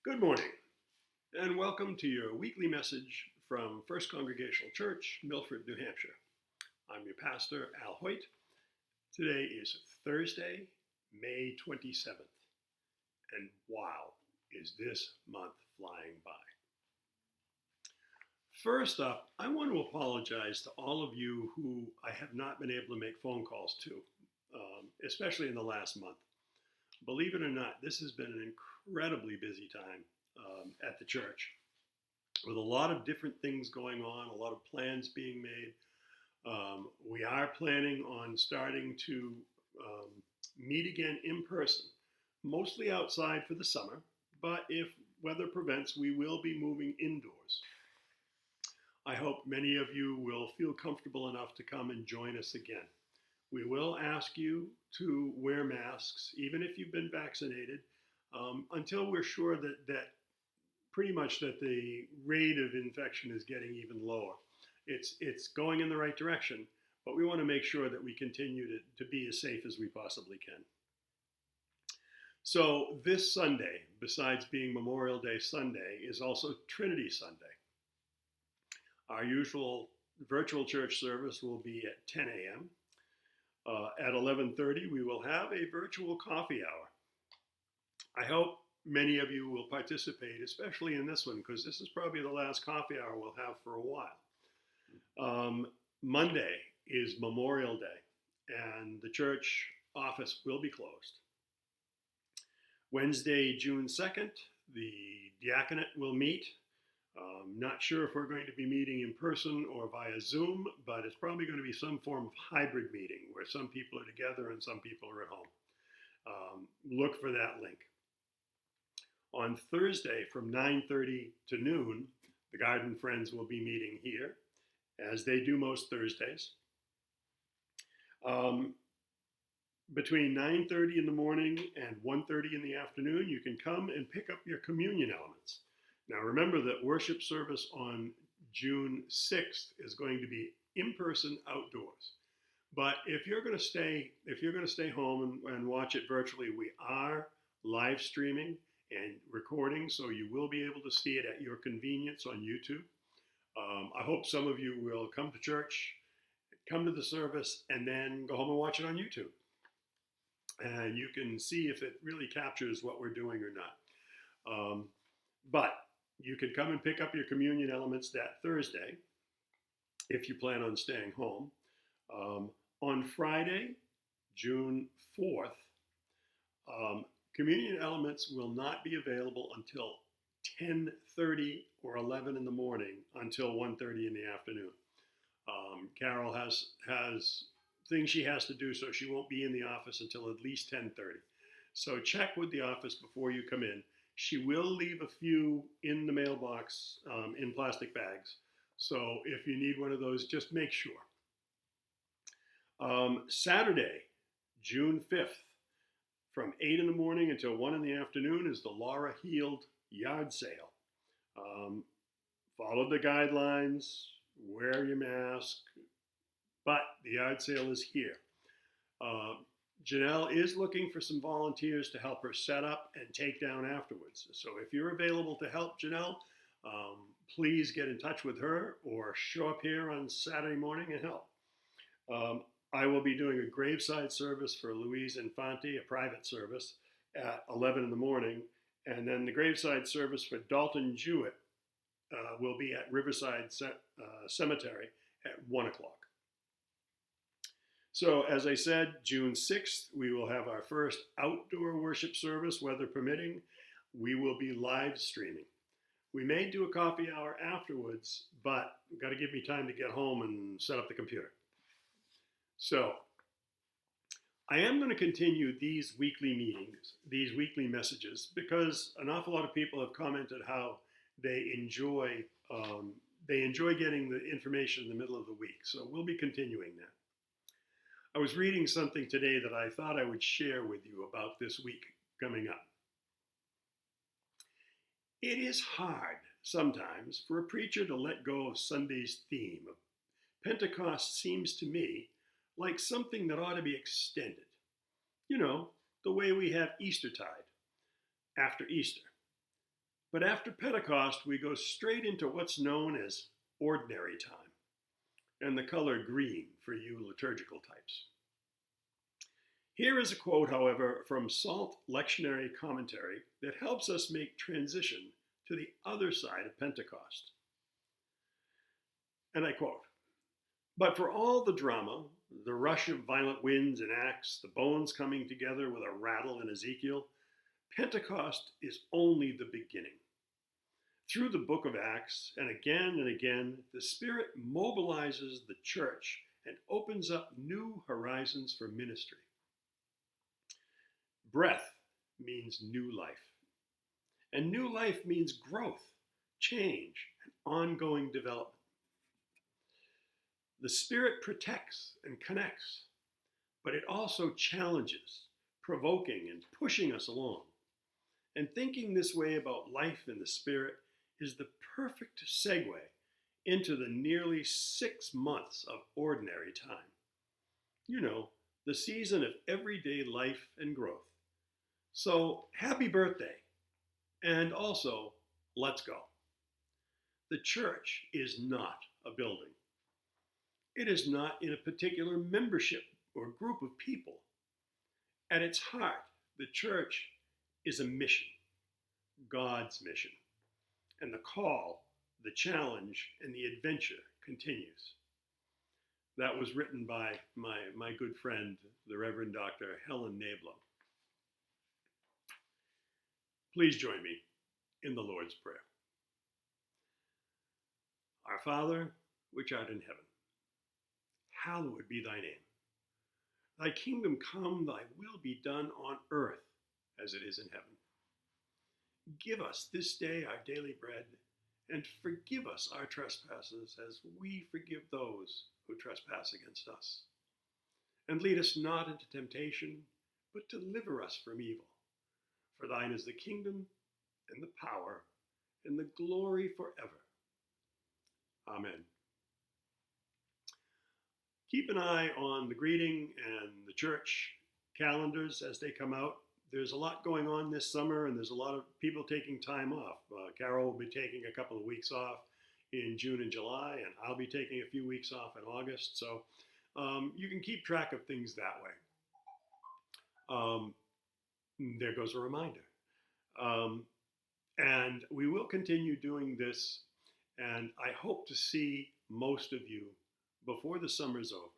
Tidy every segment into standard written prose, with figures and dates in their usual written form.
Good morning, and welcome to your weekly message from First Congregational Church, Milford, New Hampshire. I'm your pastor, Al Hoyt. Today is Thursday, May 27th, and wow, is this month flying by. First up, I want to apologize to all of you who I have not been able to make phone calls to, especially in the last month. Believe it or not, this has been an incredibly busy time at the church with a lot of different things going on, a lot of plans being made. We are planning on starting to meet again in person, mostly outside for the summer, but if weather prevents, we will be moving indoors. I hope many of you will feel comfortable enough to come and join us again. We will ask you to wear masks, even if you've been vaccinated, until we're sure that pretty much that the rate of infection is getting even lower. It's going in the right direction, but we want to make sure that we continue to be as safe as we possibly can. So this Sunday, besides being Memorial Day Sunday, is also Trinity Sunday. Our usual virtual church service will be at 10 a.m. At 11:30, we will have a virtual coffee hour. I hope many of you will participate, especially in this one, because this is probably the last coffee hour we'll have for a while. Monday is Memorial Day, and the church office will be closed. Wednesday, June 2nd, the diaconate will meet. Not sure if we're going to be meeting in person or via Zoom, but it's probably going to be some form of hybrid meeting where some people are together and some people are at home. Look for that link. On Thursday from 9:30 to noon, the Garden Friends will be meeting here, as they do most Thursdays. Between 9:30 in the morning and 1:30 in the afternoon, you can come and pick up your communion elements. Now remember that worship service on June 6th is going to be in person outdoors. But if you're going to stay home and watch it virtually, we are live streaming and recording, so you will be able to see it at your convenience on YouTube. I hope some of you will come to church, come to the service, and then go home and watch it on YouTube. And you can see if it really captures what we're doing or not. But you can come and pick up your communion elements that Thursday if you plan on staying home. On Friday, June 4th, communion elements will not be available until 10:30 or 11 in the morning until 1:30 in the afternoon. Carol has things she has to do, so she won't be in the office until at least 10:30. So check with the office before you come in. She will leave a few in the mailbox in plastic bags. So if you need one of those, just make sure. Saturday, June 5th, from 8 in the morning until 1 in the afternoon is the Laura Heald yard sale. Follow the guidelines, wear your mask, but the yard sale is here. Janelle is looking for some volunteers to help her set up and take down afterwards. So if you're available to help Janelle, please get in touch with her or show up here on Saturday morning and help. I will be doing a graveside service for Louise Infante, a private service, at 11 in the morning. And then the graveside service for Dalton Jewett will be at Riverside Cemetery at 1 o'clock. So as I said, June 6th, we will have our first outdoor worship service, weather permitting. We will be live streaming. We may do a coffee hour afterwards, but you've got to give me time to get home and set up the computer. So I am going to continue these weekly meetings, these weekly messages, because an awful lot of people have commented how they enjoy getting the information in the middle of the week. So we'll be continuing that. I was reading something today that I thought I would share with you about this week coming up. It is hard sometimes for a preacher to let go of Sunday's theme. Pentecost seems to me like something that ought to be extended. You know, the way we have Eastertide after Easter. But after Pentecost, we go straight into what's known as ordinary time, and the color green for you liturgical types. Here is a quote, however, from Salt Lectionary Commentary that helps us make transition to the other side of Pentecost. And I quote, "But for all the drama, the rush of violent winds in Acts, the bones coming together with a rattle in Ezekiel, Pentecost is only the beginning. Through the book of Acts, and again, the Spirit mobilizes the church and opens up new horizons for ministry. Breath means new life, and new life means growth, change, and ongoing development. The Spirit protects and connects, but it also challenges, provoking and pushing us along. And thinking this way about life in the Spirit is the perfect segue into the nearly 6 months of ordinary time. You know, the season of everyday life and growth. So, happy birthday, and also, let's go. The church is not a building. It is not in a particular membership or group of people. At its heart, the church is a mission, God's mission. And the call, the challenge, and the adventure continues." That was written by my good friend, the Reverend Dr. Helen Nablo. Please join me in the Lord's Prayer. Our Father, which art in heaven, hallowed be thy name. Thy kingdom come, thy will be done on earth as it is in heaven. Give us this day our daily bread, and forgive us our trespasses as we forgive those who trespass against us. And lead us not into temptation, but deliver us from evil. For thine is the kingdom, and the power, and the glory forever. Amen. Keep an eye on the greeting and the church calendars as they come out. There's a lot going on this summer, and there's a lot of people taking time off. Carol will be taking a couple of weeks off in June and July, and I'll be taking a few weeks off in August. So you can keep track of things that way. There goes a reminder. And we will continue doing this, and I hope to see most of you before the summer's over.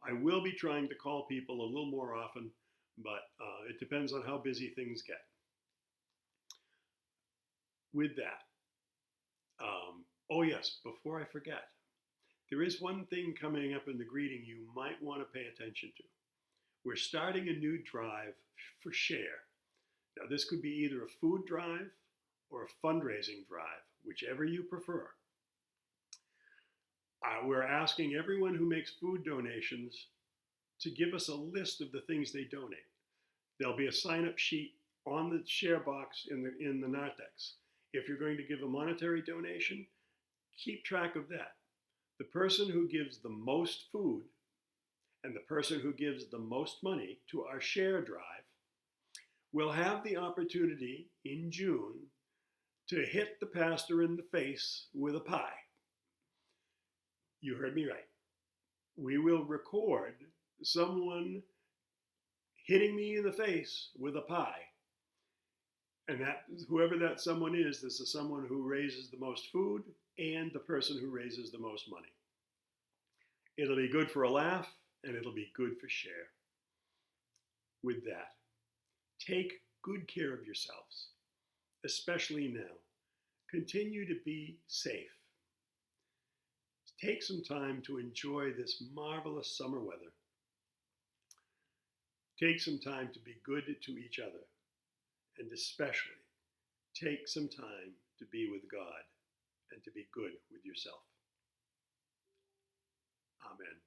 I will be trying to call people a little more often, but it depends on how busy things get. With that, oh yes, before I forget, there is one thing coming up in the greeting you might want to pay attention to. We're starting a new drive for Share. Now, this could be either a food drive or a fundraising drive, whichever you prefer. We're asking everyone who makes food donations to give us a list of the things they donate. There'll be a sign-up sheet on the share box in the narthex. If you're going to give a monetary donation, keep track of that. The person who gives the most food and the person who gives the most money to our share drive will have the opportunity in June to hit the pastor in the face with a pie. You heard me right. We will record someone hitting me in the face with a pie. And that whoever that someone is, this is someone who raises the most food and the person who raises the most money. It'll be good for a laugh, and it'll be good for Share. With that, take good care of yourselves, especially now. Continue to be safe. Take some time to enjoy this marvelous summer weather. Take some time to be good to each other, and especially take some time to be with God and to be good with yourself. Amen.